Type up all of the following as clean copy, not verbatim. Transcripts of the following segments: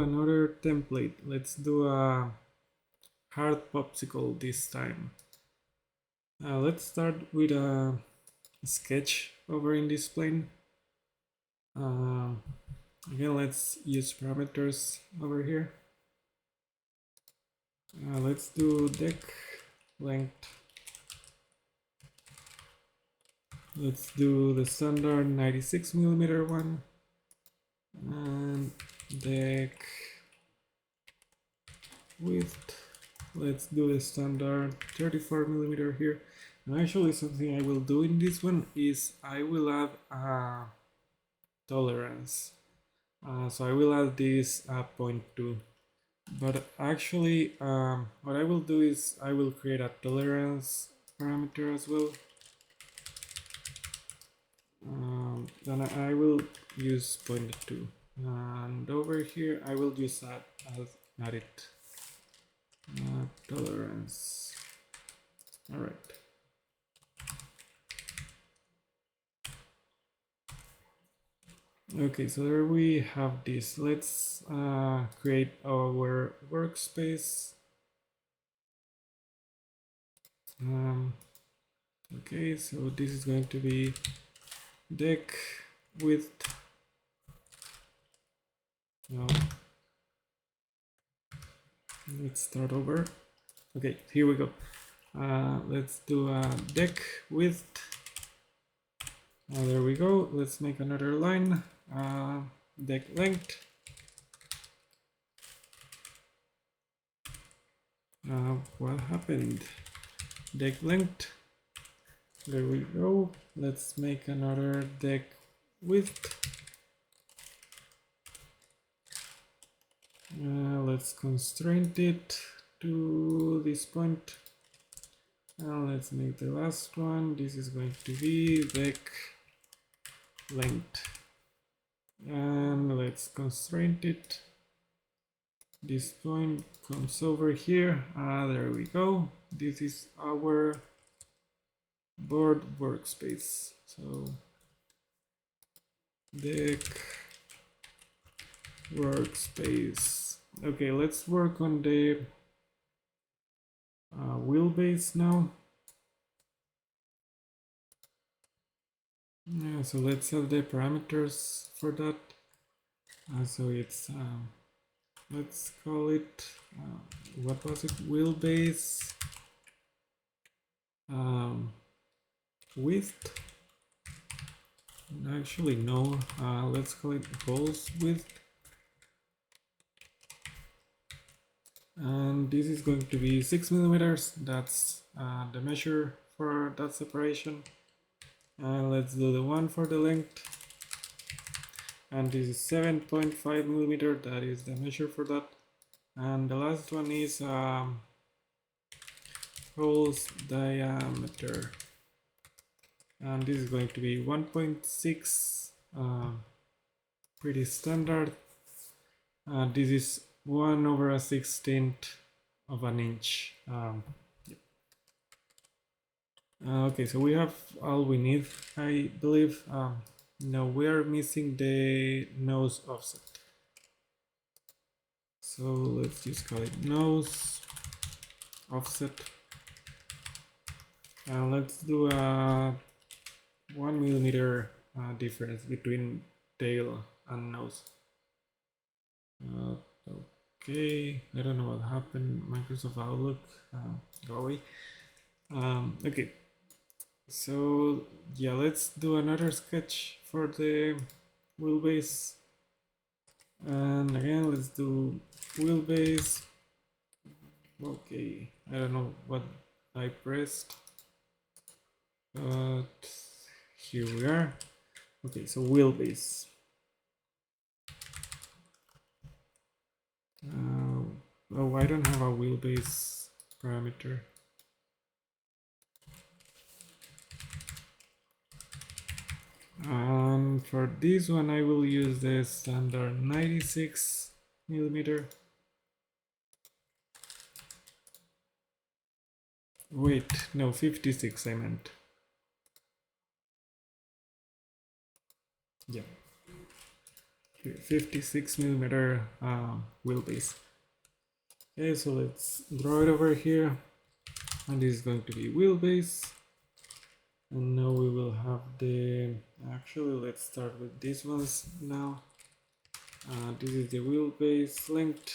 Another template. Let's do a hard popsicle this time. Let's start with a sketch over in this plane. Again, let's use parameters over here. Let's do deck length. Let's do the standard 96mm one, and deck width. Let's do the standard 34mm here. And actually, something I will do in this one is I will add a tolerance. So I will add this 0.2. But actually, what I will do is I will create a tolerance parameter as well. Then I will use 0.2. And over here, I will use add it. Tolerance. All right. Okay, so there we have this. Let's create our workspace. Okay, so this is going to be deck width. Now, let's start over. Okay, here we go. Let's do a deck width. There we go. Let's make another line. Deck length. What happened? Deck length. There we go. Let's make another deck width. Let's constrain it to this point. Let's make the last one. This is going to be deck length. And let's constrain it. This point comes over here. There we go. This is our board workspace. So deck workspace. Okay, let's work on the wheelbase now. So let's have the parameters for that. So it's let's call it what was it? Wheelbase width. Actually, no. Let's call it goals width. And this is going to be 6mm. That's the measure for that separation. And let's do the one for the length. And this is 7.5mm. That is the measure for that. And the last one is holes diameter. And this is going to be 1.6. Pretty standard. This is 1/16 of an inch. Okay, so we have all we need, I believe. No, we are missing the nose offset. So let's just call it nose offset. And let's do a 1mm difference between tail and nose. Okay, I don't know what happened. Microsoft Outlook, go away. Okay, so yeah, let's do another sketch for the wheelbase. And again, let's do wheelbase. Okay, I don't know what I pressed, but here we are. Okay, so wheelbase. Oh, I don't have a wheelbase parameter. And for this one, I will use the standard 96mm. Wait, no, 56 I meant. Yeah. here, 56 millimeter wheelbase. Okay, so let's draw it over here, and this is going to be wheelbase. And now we will have the, actually let's start with these ones now. This is the wheelbase length.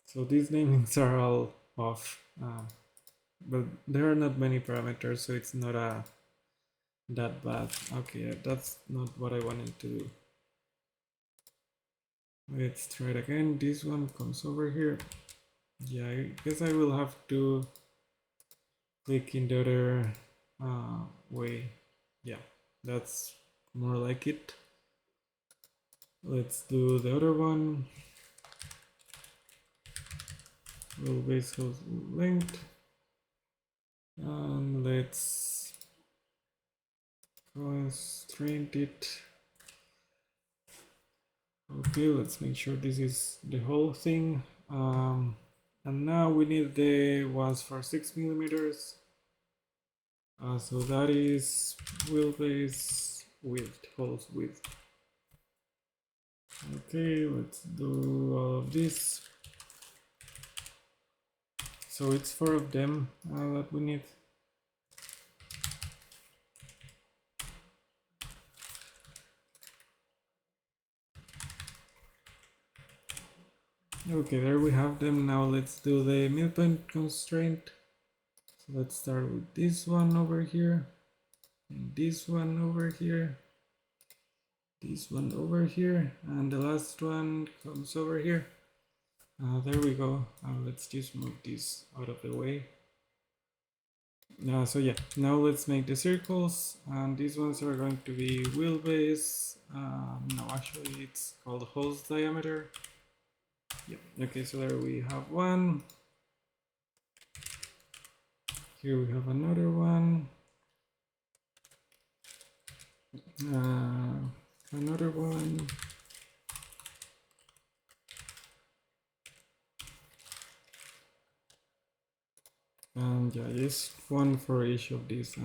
So these namings are all off, but there are not many parameters, so it's not that bad. Okay, that's not what I wanted to do. Let's try it again. This one comes over here. Yeah, I guess I will have to click in the other way. Yeah, that's more like it. Let's do the other one. Wheelbase host length. And let's constraint it. Okay, let's make sure this is the whole thing. And now we need the ones for 6 millimeters. So that is wheelbase width, hose width. Okay, let's do all of this. So it's 4 of them that we need. Okay, there we have them. Now let's do the midpoint constraint. So let's start with this one over here, and this one over here, this one over here, and the last one comes over here. There we go. Let's just move this out of the way. So yeah, now let's make the circles, and these ones are going to be wheelbase. No, actually it's called hose diameter. Yep. Okay, so there we have one. Here we have another one. Another one. And yeah, just one for each of these.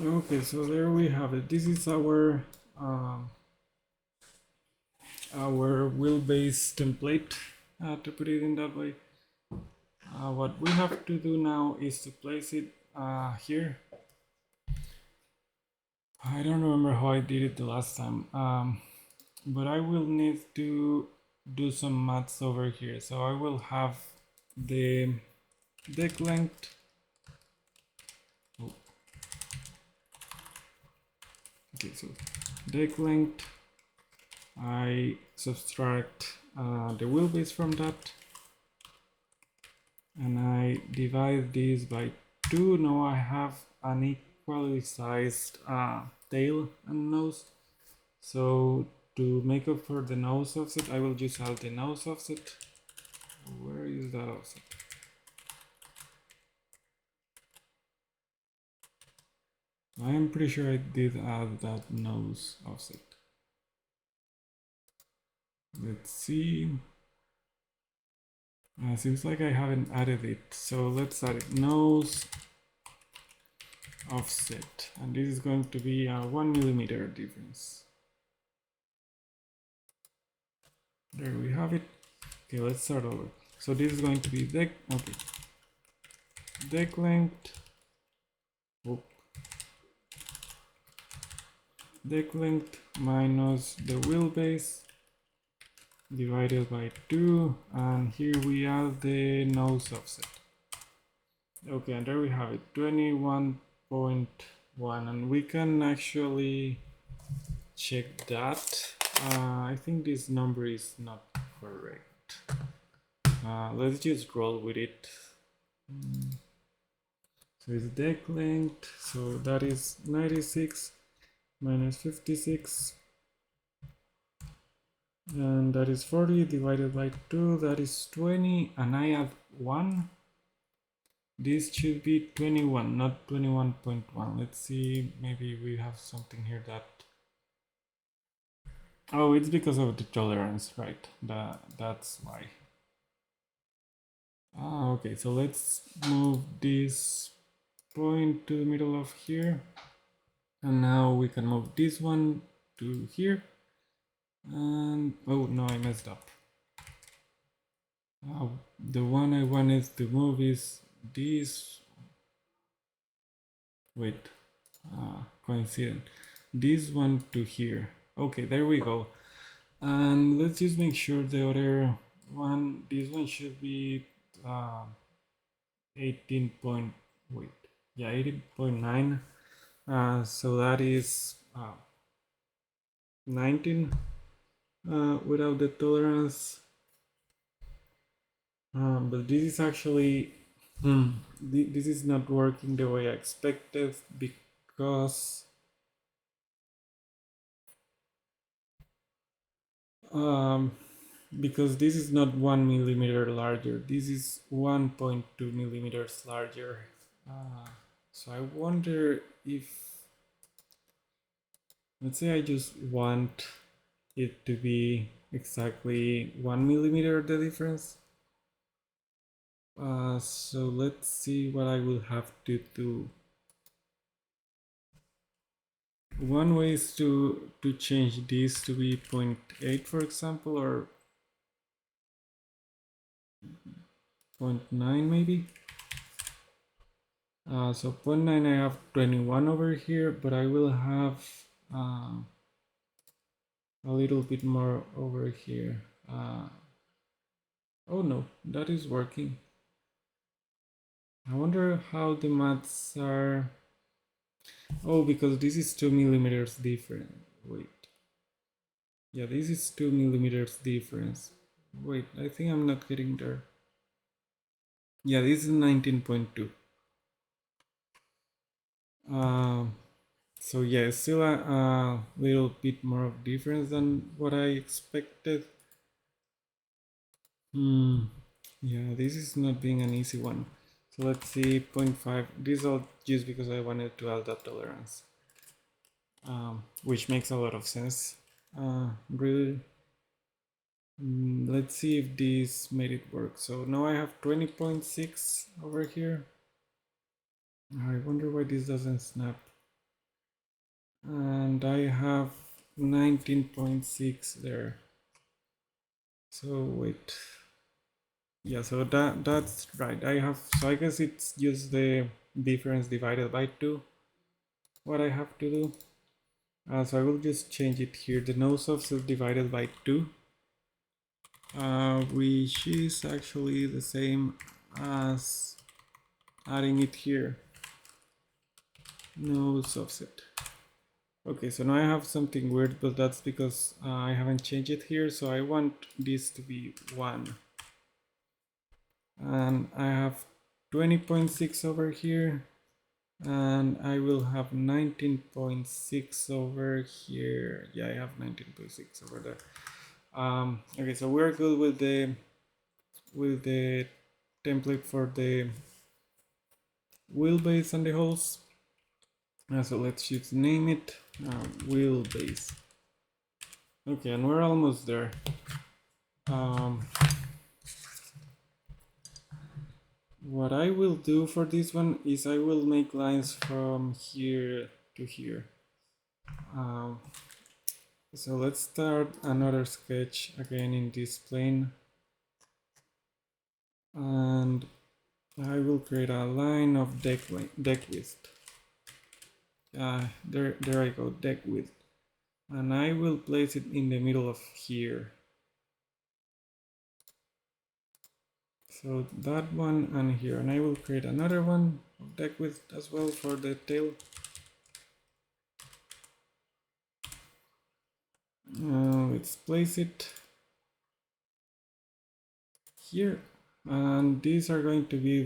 Okay, so there we have it. This is our wheelbase template, to put it in that way. What we have to do now is to place it here. I don't remember how I did it the last time, but I will need to do some maths over here. So I will have the deck length. Okay, so deck length, I subtract the wheelbase from that, and I divide this by 2. Now I have an equally sized tail and nose. So to make up for the nose offset, I will just add the nose offset. Where is that offset? I am pretty sure I did add that nose offset. Let's see. Seems like I haven't added it, so let's add it. Nose offset, and this is going to be a 1 millimeter difference. There we have it. Okay, let's start over. So this is going to be deck. Okay, deck length. Deck length minus the wheelbase divided by 2, and here we add the nose offset. Okay, and there we have it, 21.1, and we can actually check that. I think this number is not correct. Let's just roll with it. So it's deck length, so that is 96 minus 56. and that is 40 divided by 2, that is 20, and I add 1. This should be 21, not 21.1. Let's see, maybe we have something here that... Oh, it's because of the tolerance, right? That's why. Okay, so let's move this point to the middle of here. And now we can move this one to here. And, oh no, I messed up. The one I wanted to move is this. Wait, coincident. This one to here. Okay, there we go. And let's just make sure the other one, this one should be 18 point, wait, yeah, 18.9. So that is 19 without the tolerance. But this is actually, this is not working the way I expected because this is not 1 millimeter larger. This is 1.2 millimeters larger. So I wonder if, let's say I just want it to be exactly 1 millimeter the difference. So let's see what I will have to do. One way is to change this to be 0.8, for example, or 0.9 maybe. So 0.9 I have 21 over here, but I will have a little bit more over here. Oh no, that is working. I wonder how the maths are. Oh, because this is 2 millimeters different. Wait. Yeah, this is 2 millimeters difference. Wait, I think I'm not getting there. Yeah, this is 19.2. So yeah, still a little bit more of difference than what I expected. Yeah, this is not being an easy one. So let's see, 0.5. This is all just because I wanted to add that tolerance, which makes a lot of sense. Really. Let's see if this made it work. So now I have 20.6 over here. I wonder why this doesn't snap. And I have 19.6 there. So wait. Yeah, so that's right. I have, so I guess it's just the difference divided by 2 what I have to do. So I will just change it here. The nose offset divided by 2, which is actually the same as adding it here. Nose offset. Okay, so now I have something weird, but that's because I haven't changed it here. So I want this to be 1. And I have 20.6 over here. And I will have 19.6 over here. Yeah, I have 19.6 over there. Okay, so we're good with the template for the wheelbase and the holes. So let's just name it wheelbase. Okay, and we're almost there. What I will do for this one is I will make lines from here to here. So let's start another sketch again in this plane. And I will create a line of deck width. There I go, deck width. And I will place it in the middle of here. So that one and here, and I will create another one of deck width as well for the tail. Let's place it here, and these are going to be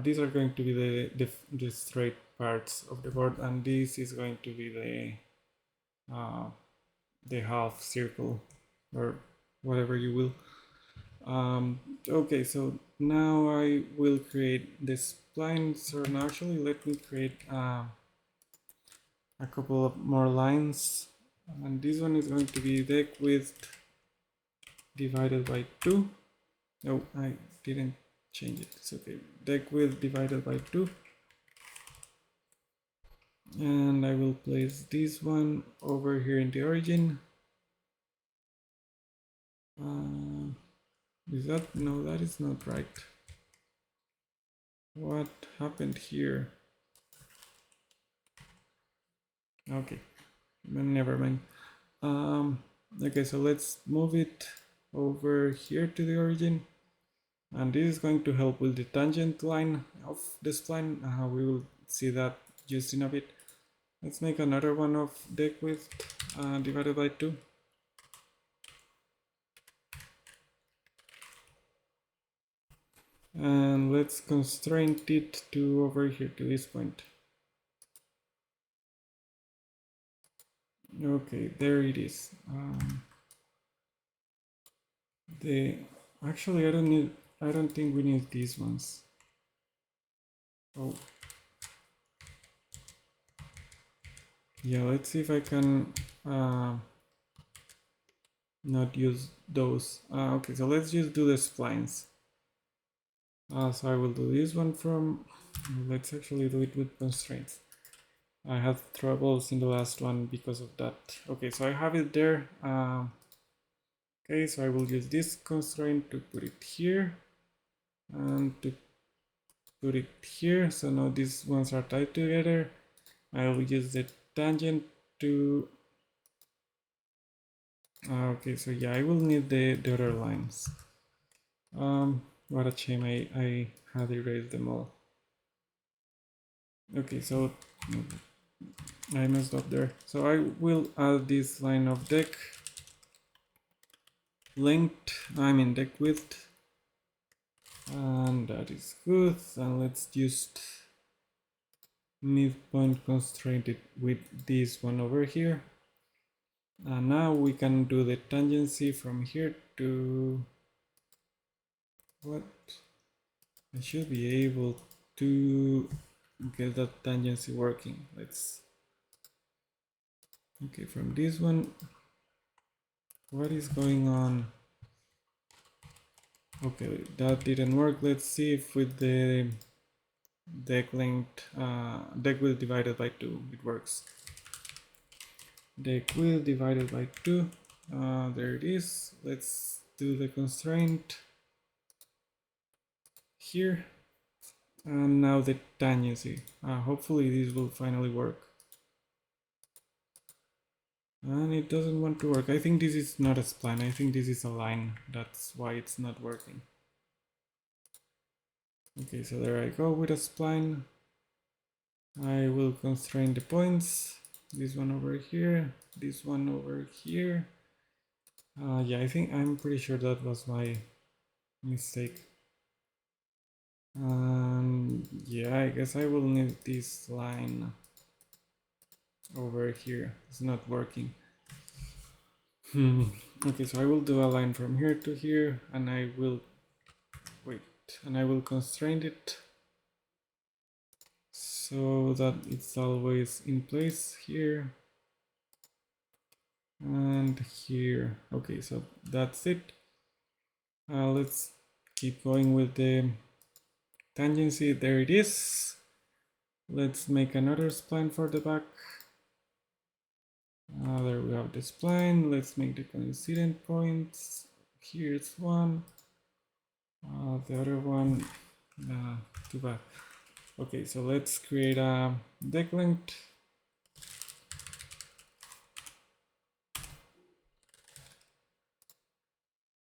these are going to be the straight parts of the board, and this is going to be the half circle or whatever you will. Okay, so now I will create the splines, or no, actually let me create a couple of more lines, and this one is going to be deck width divided by 2. No, I didn't change it. It's okay. Deck width divided by 2. And I will place this one over here in the origin. Is that? No, that is not right. What happened here? Okay, never mind. Okay, so let's move it over here to the origin. And this is going to help with the tangent line of the spline. We will see that just in a bit. Let's make another one of deck width divided by 2. And let's constrain it to over here to this point. Okay, there it is. Actually, I don't think we need these ones. Oh, yeah. Let's see if I can not use those. Okay, so let's just do the splines. So I will do this one from. Let's actually do it with constraints. I had troubles in the last one because of that. Okay, so I have it there. Okay, so I will use this constraint to put it here and to put it here. So now these ones are tied together. I will use the tangent to. Okay, so yeah, I will need the other lines. What a shame, I had erased them all. Okay, so I messed up there. So I will add this line of deck length, deck width, and that is good. And let's just midpoint constraint it with this one over here. And now we can do the tangency from here to what? I should be able to get that tangency working. Okay, from this one, what is going on? Okay, that didn't work. Let's see if with the deck length, deck width divided by 2, it works. Deck width divided by 2, there it is. Let's do the constraint here. And now the tangency. Hopefully this will finally work. And it doesn't want to work. I think this is not a spline. I think this is a line. That's why it's not working. Okay, so there I go with a spline. I will constrain the points. This one over here. This one over here. Yeah, I'm pretty sure that was my mistake. Yeah, I guess I will need this line over here. It's not working. Okay, so I will do a line from here to here, and I will constrain it so that it's always in place here and here. Okay, so that's it. Let's keep going with the tangency. There it is. Let's make another spline for the back. There we have the spline. Let's make the coincident points. Here's one. The other one, too bad. Okay, so let's create a deck length.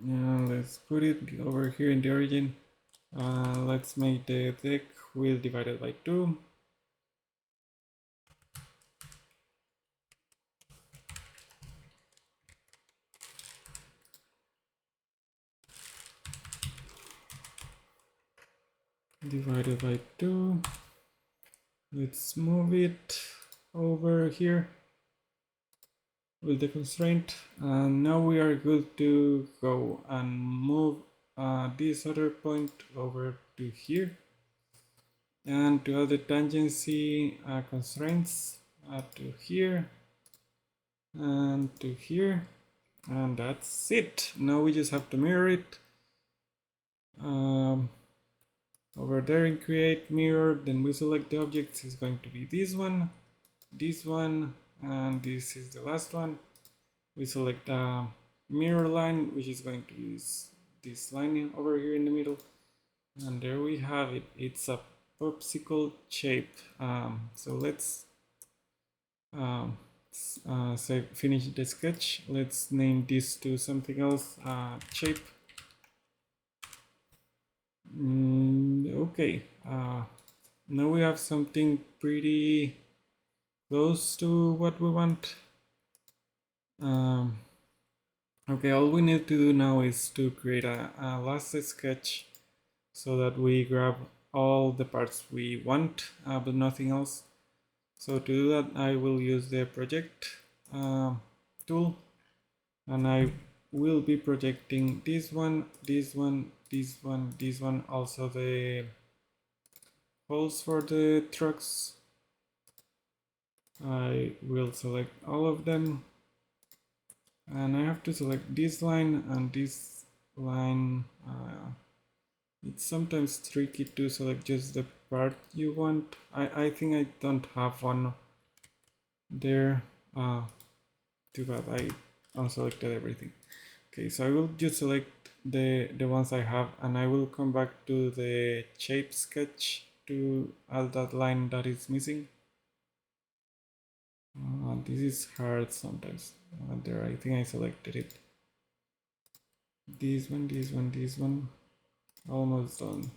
And let's put it over here in the origin. Let's make the deck width divided by 2. Divided by 2. Let's move it over here. with the constraint, and now we are good to go and move this other point over to here, and to add the tangency constraints to here and to here, and that's it. Now we just have to mirror it over there in create mirror. Then we select the objects. It's going to be this one, and this is the last one. We select a mirror line, which is going to be this line over here in the middle, and there we have it. It's a popsicle shape. So let's say finish the sketch. Let's name this to something else, shape. Okay, now we have something pretty close to what we want. Okay, all we need to do now is to create a last sketch so that we grab all the parts we want, but nothing else. So to do that, I will use the project tool, and I will be projecting this one, this one, this one, this one, also the holes for the trucks. I will select all of them, and I have to select this line and this line. It's sometimes tricky to select just the part you want. I think I don't have one there. Too bad, I unselected everything. Okay, so I will just select the ones I have, and I will come back to the shape sketch to add that line that is missing. This is hard sometimes. There, I think I selected it. This one, this one, this one. Almost done.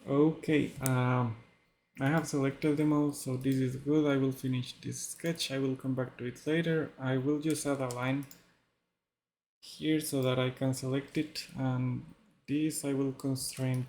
Okay, I have selected them all, so this is good. I will finish this sketch. I will come back to it later. I will just add a line here so that I can select it, and this I will constrain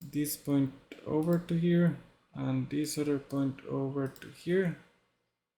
this point over to here and this other point over to here,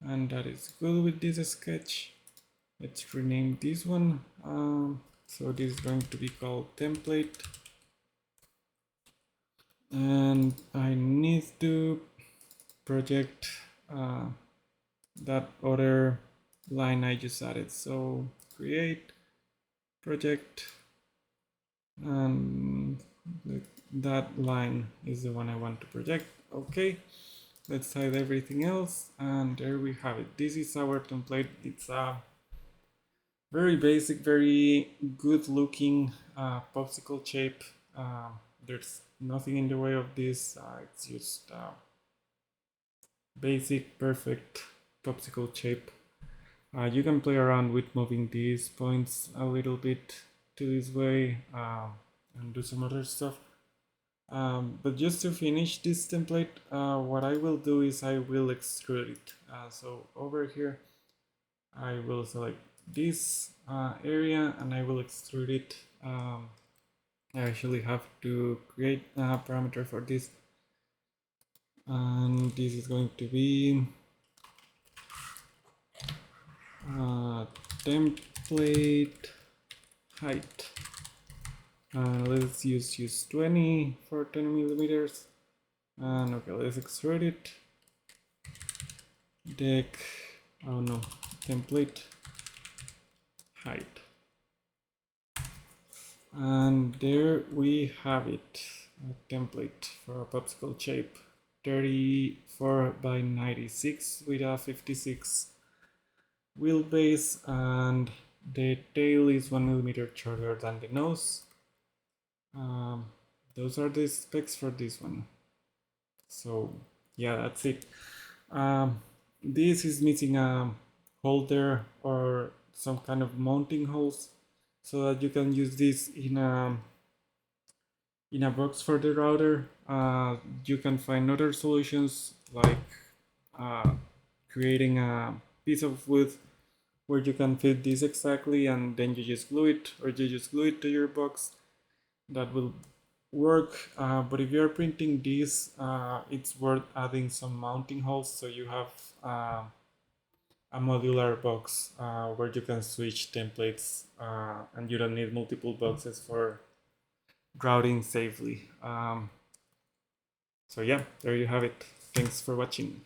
and that is good with this sketch. Let's rename this one. So this is going to be called template, and I need to project that other line I just added. So create, project, and that line is the one I want to project. Okay, let's hide everything else, and there we have it. This is our template. It's a very basic, very good looking popsicle shape. There's nothing in the way of this. It's just basic, perfect popsicle shape. You can play around with moving these points a little bit to this way and do some other stuff. But just to finish this template, what I will do is I will extrude it. So over here, I will select this area and I will extrude it. I actually have to create a parameter for this, and this is going to be template height. Let's use 20 for 10 millimeters, and okay, let's extrude it. Deck, oh no, template height. And there we have it, a template for a popsicle shape, 34 by 96 with a 56 wheelbase, and the tail is 1 millimeter shorter than the nose. Those are the specs for this one. So yeah, that's it. This is missing a holder or some kind of mounting holes, so that you can use this in a box for the router. You can find other solutions like creating a piece of wood where you can fit this exactly, and then you just glue it, or you just glue it to your box. That will work, but if you're printing this, it's worth adding some mounting holes so you have a modular box where you can switch templates and you don't need multiple boxes for routing safely. So yeah, there you have it. Thanks for watching.